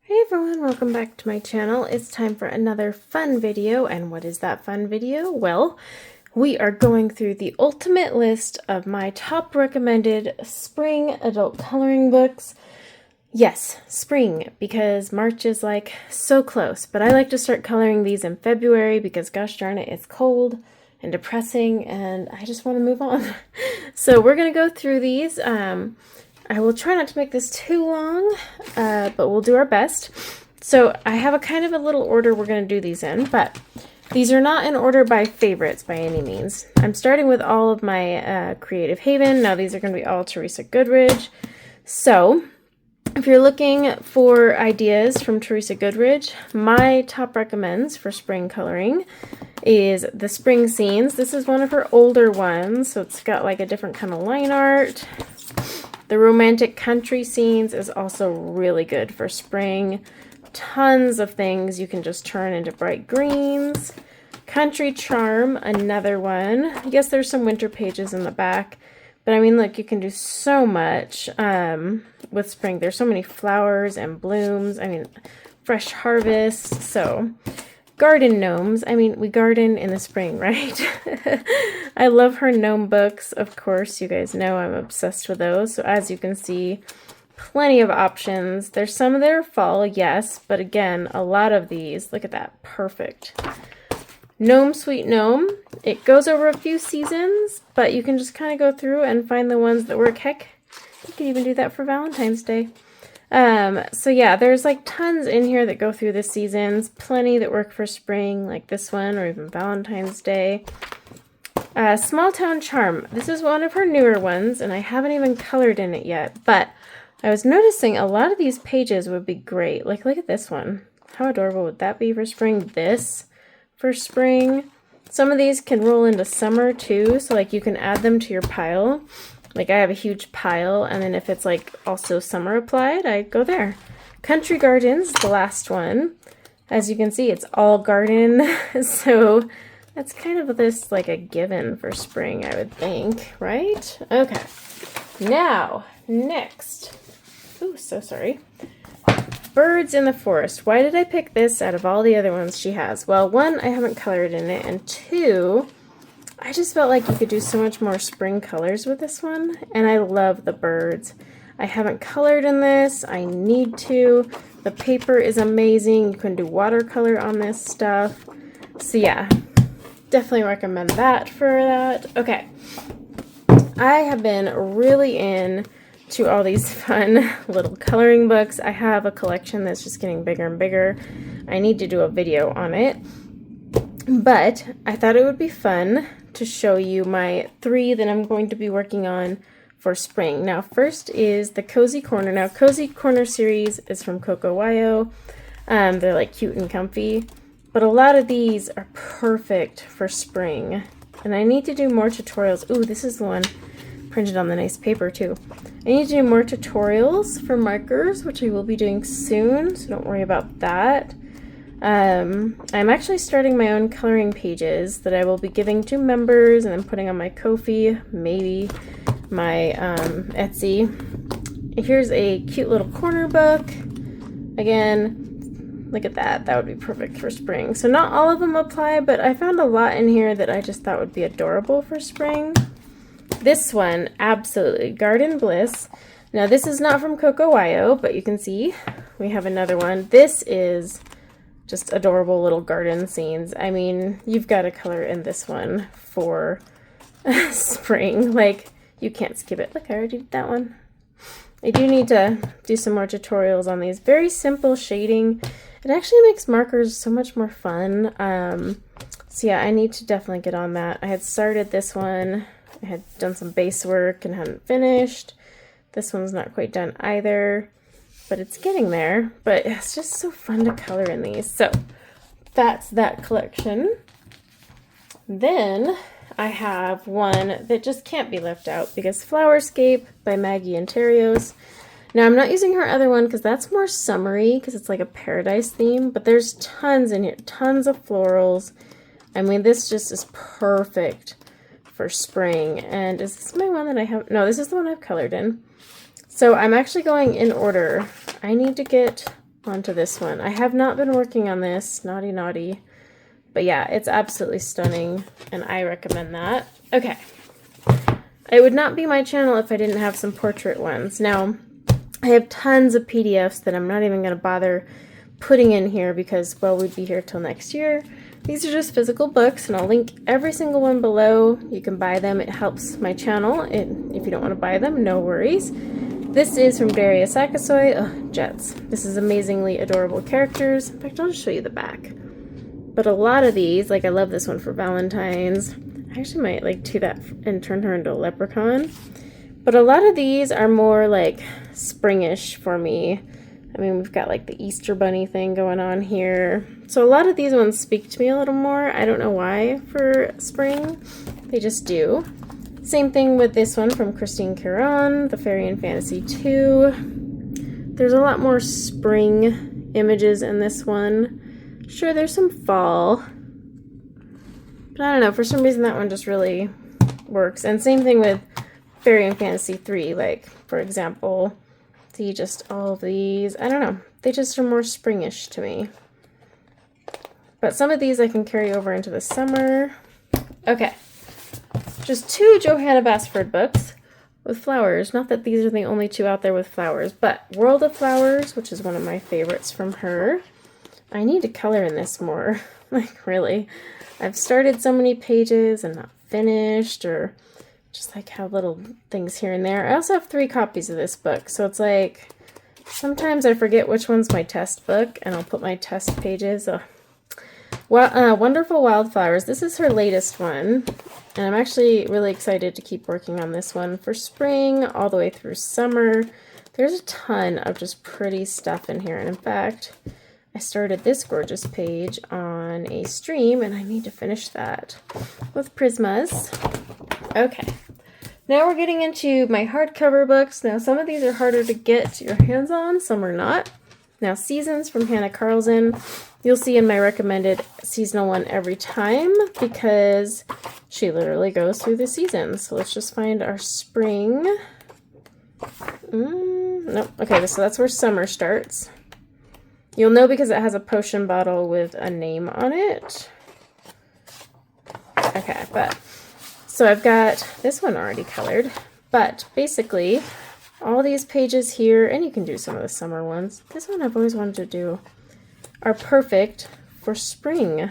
Hey everyone, welcome back to my channel. It's time for another fun video, and what is that fun video? Well, we are going through the ultimate list of my top recommended spring adult coloring books. Yes, spring, because March is like so close, but I like to start coloring these in February because gosh darn it, it's cold and depressing and I just want to move on. So we're going to go through these. I will try not to make this too long, but we'll do our best. So I have a kind of a little order we're going to do these in, but these are not in order by favorites by any means. I'm starting with all of my Creative Haven. Now these are going to be all Teresa Goodridge. So if you're looking for ideas from Teresa Goodridge, my top recommends for spring coloring is the Spring Scenes. This is one of her older ones, so it's got like a different kind of line art. The Romantic Country Scenes is also really good for spring. Tons of things you can just turn into bright greens. Country Charm, another one. Yes, there's some winter pages in the back, but I mean, look, you can do so much with spring. There's so many flowers and blooms. I mean, fresh harvest. So, Garden Gnomes. I mean, we garden in the spring, right? I love her gnome books. Of course, you guys know I'm obsessed with those. So as you can see, plenty of options. There's some that are fall, yes, but again, a lot of these. Look at that. Perfect. Gnome Sweet Gnome. It goes over a few seasons, but you can just kind of go through and find the ones that work. Heck, you can even do that for Valentine's Day. So yeah, there's like tons in here that go through the seasons, plenty that work for spring, like this one, or even Valentine's Day. Small Town Charm. This is one of her newer ones, and I haven't even colored in it yet, but I was noticing a lot of these pages would be great. Like, look at this one. How adorable would that be for spring? This for spring. Some of these can roll into summer too, so like you can add them to your pile. Like I have a huge pile, and then if it's like also summer applied, I go there. Country Gardens, the last one. As you can see, it's all garden, so that's kind of this like a given for spring, I would think, right? Okay, now, next. Ooh, so sorry. Birds in the Forest. Why did I pick this out of all the other ones she has? Well, one, I haven't colored in it, and two, I just felt like you could do so much more spring colors with this one, and I love the birds. I haven't colored in this. I need to. The paper is amazing. You can do watercolor on this stuff. So yeah, definitely recommend that for that. Okay, I have been really into all these fun little coloring books. I have a collection that's just getting bigger and bigger. I need to do a video on it, but I thought it would be fun to show you my 3 that I'm going to be working on for spring. Now, first is the Cozy Corner. Now, Cozy Corner series is from Coco Wyo. They're like cute and comfy, but a lot of these are perfect for spring. And I need to do more tutorials. Ooh, this is the one printed on the nice paper too. I need to do more tutorials for markers, which I will be doing soon, so don't worry about that. I'm actually starting my own coloring pages that I will be giving to members and then putting on my Ko-fi, maybe my Etsy. Here's a cute little corner book. Again, look at that. That would be perfect for spring. So not all of them apply, but I found a lot in here that I just thought would be adorable for spring. This one, absolutely, Garden Bliss. Now this is not from Coco Wyo, but you can see we have another one. This is just adorable little garden scenes. I mean, you've got to color in this one for spring. Like, you can't skip it. Look, I already did that one. I do need to do some more tutorials on these. Very simple shading. It actually makes markers so much more fun. So yeah, I need to definitely get on that. I had started this one. I had done some base work and hadn't finished. This one's not quite done either, but it's getting there. But it's just so fun to color in these. So that's that collection. Then I have one that just can't be left out because Flowerscape by Maggie Interios. Now I'm not using her other one because that's more summery because it's like a paradise theme, but there's tons in here, tons of florals. I mean, this just is perfect for spring. And is this my one that I have? No, this is the one I've colored in. So I'm actually going in order. I need to get onto this one. I have not been working on this, naughty naughty, but yeah, it's absolutely stunning and I recommend that. Okay, it would not be my channel if I didn't have some portrait ones. Now, I have tons of PDFs that I'm not even going to bother putting in here because, well, we'd be here till next year. These are just physical books, and I'll link every single one below. You can buy them. It helps my channel. And if you don't want to buy them, no worries. This is from Darius Akasoy. Oh, Jets. This is amazingly adorable characters. In fact, I'll just show you the back. But a lot of these, like I love this one for Valentine's. I actually might like do that and turn her into a leprechaun. But a lot of these are more like springish for me. I mean, we've got like the Easter bunny thing going on here. So a lot of these ones speak to me a little more. I don't know why for spring. They just do. Same thing with this one from Christine Caron, The Fairy and Fantasy 2. There's a lot more spring images in this one. Sure, there's some fall. But I don't know, for some reason that one just really works. And same thing with Fairy and Fantasy 3. Like, for example, see just all of these. I don't know. They just are more springish to me. But some of these I can carry over into the summer. Okay. Just 2 Johanna Basford books with flowers. Not that these are the only 2 out there with flowers, but World of Flowers, which is one of my favorites from her. I need to color in this more. Like, really. I've started so many pages and not finished, or just like have little things here and there. I also have 3 copies of this book, so it's like sometimes I forget which one's my test book, and I'll put my test pages. Wonderful Wildflowers. This is her latest one, and I'm actually really excited to keep working on this one for spring all the way through summer. There's a ton of just pretty stuff in here, and in fact, I started this gorgeous page on a stream, and I need to finish that with Prismas. Okay, now we're getting into my hardcover books. Now, some of these are harder to get your hands on, some are not. Now, Seasons from Hannah Carlson. You'll see in my recommended seasonal one every time because she literally goes through the seasons. So let's just find our spring. Nope. Okay, so that's where summer starts. You'll know because it has a potion bottle with a name on it. Okay, but so I've got this one already colored, but basically all these pages here, and you can do some of the summer ones. This one I've always wanted to do, are perfect for spring. I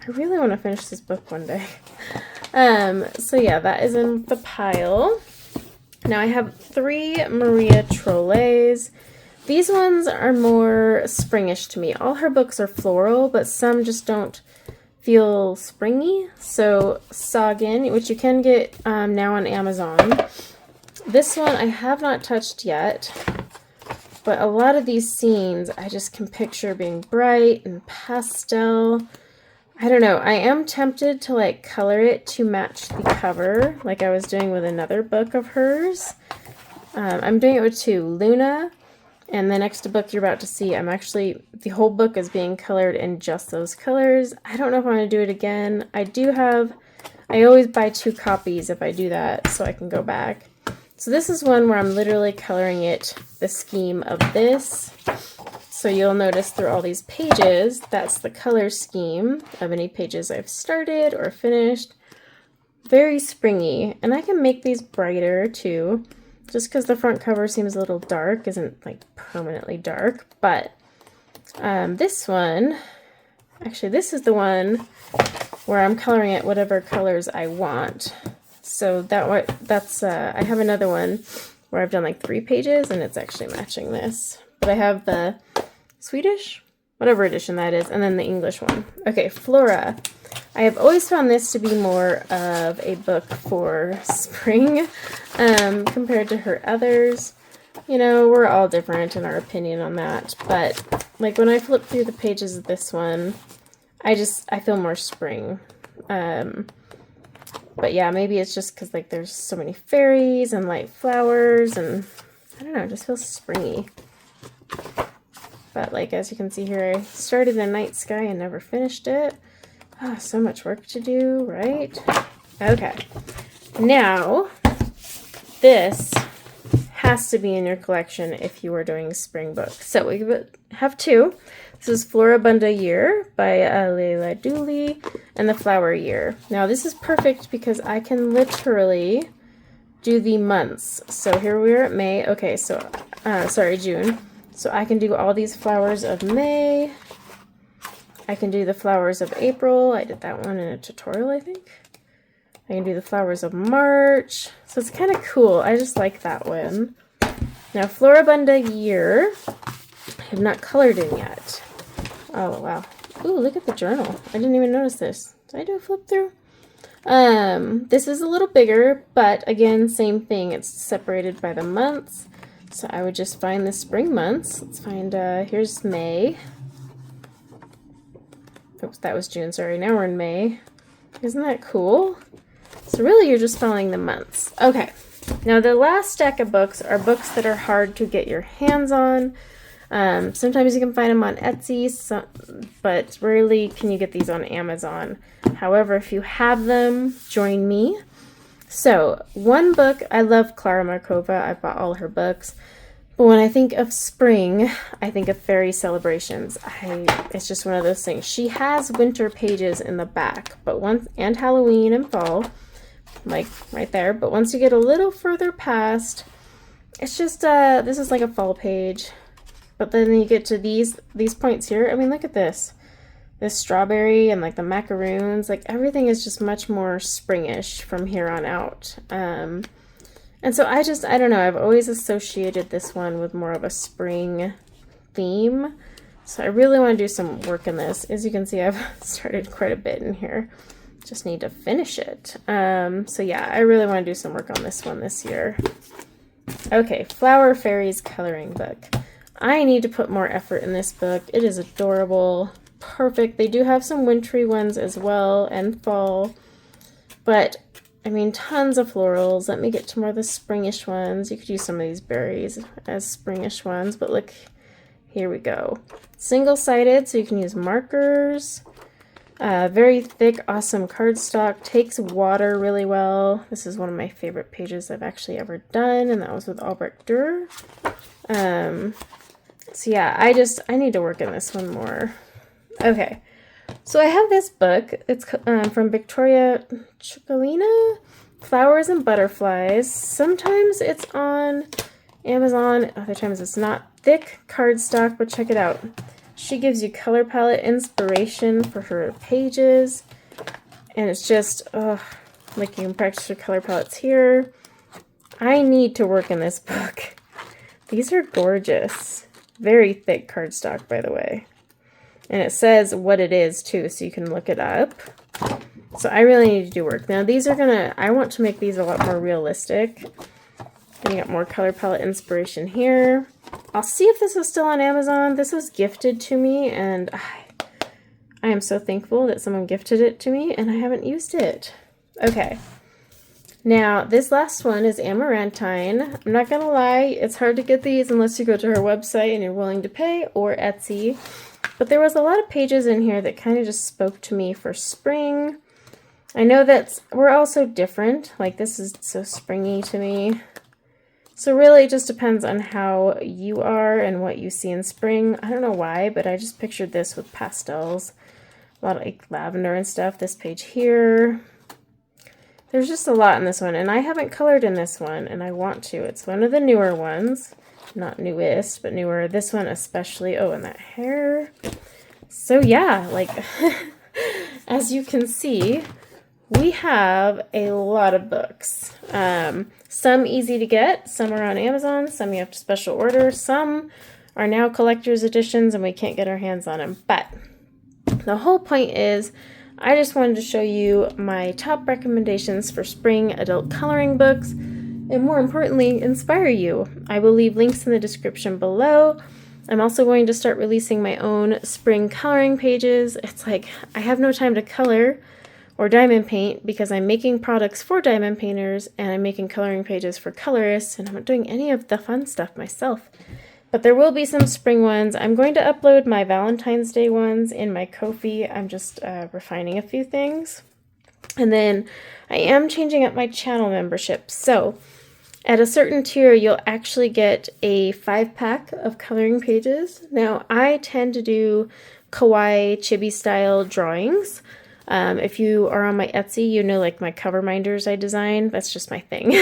really want to finish this book one day. So yeah, that is in the pile. Now I have 3 Maria Trolle's. These ones are more springish to me. All her books are floral, but some just don't feel springy. So Sagan, which you can get now on Amazon. This one I have not touched yet, but a lot of these scenes I just can picture being bright and pastel. I don't know. I am tempted to like color it to match the cover like I was doing with another book of hers. I'm doing it with 2, Luna, and the next book you're about to see, the whole book is being colored in just those colors. I don't know if I'm going to do it again. I always buy 2 copies if I do that so I can go back. So this is one where I'm literally coloring it the scheme of this. So you'll notice through all these pages, that's the color scheme of any pages I've started or finished. Very springy. And I can make these brighter too. Just because the front cover seems a little dark, isn't like permanently dark. But this one, actually this is the one where I'm coloring it whatever colors I want. So that's I have another one where I've done like 3 pages and it's actually matching this. But I have the Swedish, whatever edition that is, and then the English one. Okay, Flora. I have always found this to be more of a book for spring compared to her others. You know, we're all different in our opinion on that. But like when I flip through the pages of this one, I feel more spring. But yeah, maybe it's just because like there's so many fairies and light flowers and I don't know, it just feels springy. But like as you can see here, I started in Night Sky and never finished it. Oh, so much work to do, right? Okay. Now, this has to be in your collection if you are doing spring books. So we have two. This is Floribunda Year by Leila Dooley and The Flower Year. Now this is perfect because I can literally do the months. So here we are at May. Okay, so, sorry, June. So I can do all these flowers of May. I can do the flowers of April. I did that one in a tutorial, I think. I can do the flowers of March. So it's kind of cool. I just like that one. Now, Floribunda Year, I have not colored in yet. Oh, wow. Ooh, look at the journal. I didn't even notice this. Did I do a flip through? This is a little bigger, but again, same thing. It's separated by the months. So I would just find the spring months. Let's find, here's May. Oops, that was June, sorry. Now we're in May. Isn't that cool? So really you're just following the months. Okay, now the last stack of books are books that are hard to get your hands on. Sometimes you can find them on Etsy, but rarely can you get these on Amazon. However, if you have them, join me. So, one book, I love Clara Markova. I bought all her books. But when I think of spring, I think of Fairy Celebrations. It's just one of those things. She has winter pages in the back, and Halloween and fall, like right there. But once you get a little further past, it's just, this is like a fall page. But then you get to these points here. I mean, look at this. This strawberry and like the macaroons, like everything is just much more springish from here on out. And so I don't know, I've always associated this one with more of a spring theme. So I really want to do some work in this. As you can see, I've started quite a bit in here. Just need to finish it. So yeah, I really want to do some work on this one this year. Okay, Flower Fairies coloring book. I need to put more effort in this book. It is adorable. Perfect. They do have some wintry ones as well and fall, but I mean tons of florals. Let me get to more of the springish ones. You could use some of these berries as springish ones, but look, here we go. Single-sided, so you can use markers. Very thick, awesome cardstock. Takes water really well. This is one of my favorite pages I've actually ever done, and that was with Albrecht Dürer. So yeah, I need to work in this one more. Okay, so I have this book. It's from Victoria Ciucolina, Flowers and Butterflies. Sometimes it's on Amazon, other times it's not. Thick cardstock, but check it out. She gives you color palette inspiration for her pages, and it's just, like you can practice your color palettes here. I need to work in this book. These are gorgeous. Very thick cardstock, by the way. And it says what it is too, so you can look it up. So I really need to do work. Now these are I want to make these a lot more realistic. And you got more color palette inspiration here. I'll see if this is still on Amazon. This was gifted to me, and I am so thankful that someone gifted it to me, and I haven't used it. Okay. Now, this last one is Amaranthine. I'm not gonna lie, it's hard to get these unless you go to her website and you're willing to pay, or Etsy. But there was a lot of pages in here that kind of just spoke to me for spring. I know that we're also different. Like, this is so springy to me. So really, it just depends on how you are and what you see in spring. I don't know why, but I just pictured this with pastels. A lot of like lavender and stuff. This page here. There's just a lot in this one, and I haven't colored in this one, and I want to. It's one of the newer ones. Not newest, but newer. This one especially. Oh, and that hair. So yeah, like, as you can see, we have a lot of books. Some easy to get, some are on Amazon, some you have to special order, some are now collector's editions and we can't get our hands on them. But the whole point is, I just wanted to show you my top recommendations for spring adult coloring books, and more importantly, inspire you. I will leave links in the description below. I'm also going to start releasing my own spring coloring pages. It's like, I have no time to color or diamond paint because I'm making products for diamond painters and I'm making coloring pages for colorists, and I'm not doing any of the fun stuff myself. But there will be some spring ones. I'm going to upload my Valentine's Day ones in my Ko-fi. I'm just refining a few things. And then I am changing up my channel membership. So At a certain tier, you'll actually get a 5-pack of coloring pages. Now, I tend to do kawaii chibi style drawings. If you are on my Etsy, you know, like my cover minders I design. That's just my thing.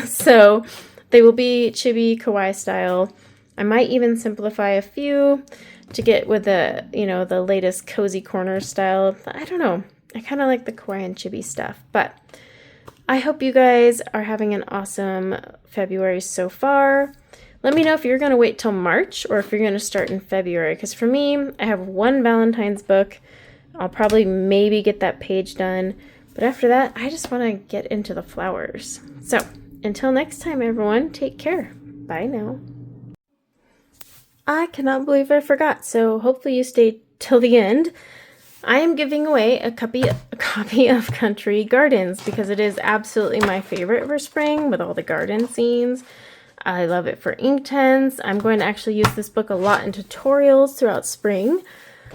So they will be chibi kawaii style. I might even simplify a few to get with the, you know, the latest cozy corner style. I don't know. I kind of like the kawaii and chibi stuff, but I hope you guys are having an awesome February so far. Let me know if you're going to wait till March or if you're going to start in February, because for me, I have one Valentine's book. I'll probably maybe get that page done, but after that, I just want to get into the flowers. So until next time, everyone, take care. Bye now. I cannot believe I forgot, so hopefully you stayed till the end. I am giving away a copy of Country Gardens because it is absolutely my favorite for spring with all the garden scenes. I love it for Inktense. I'm going to actually use this book a lot in tutorials throughout spring.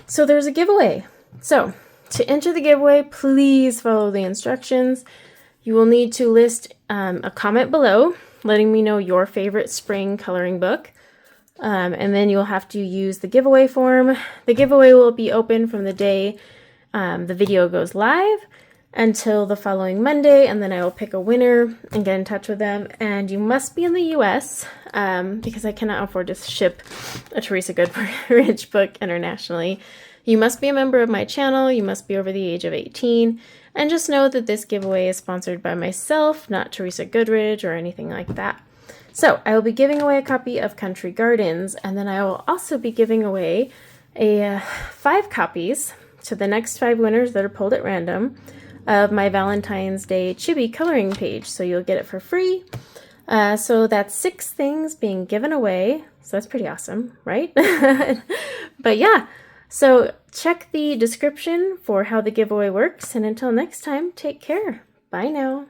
So there's a giveaway. So to enter the giveaway, please follow the instructions. You will need to list a comment below letting me know your favorite spring coloring book. And then you'll have to use the giveaway form. The giveaway will be open from the day the video goes live until the following Monday, and then I will pick a winner and get in touch with them. And you must be in the US because I cannot afford to ship a Teresa Goodrich book internationally. You must be a member of my channel, you must be over the age of 18, and just know that this giveaway is sponsored by myself, not Teresa Goodrich or anything like that. So I will be giving away a copy of Country Gardens, and then I will also be giving away 5 copies to the next 5 winners that are pulled at random of my Valentine's Day chibi coloring page. So you'll get it for free. So that's 6 things being given away. So that's pretty awesome, right? But yeah, so check the description for how the giveaway works. And until next time, take care. Bye now.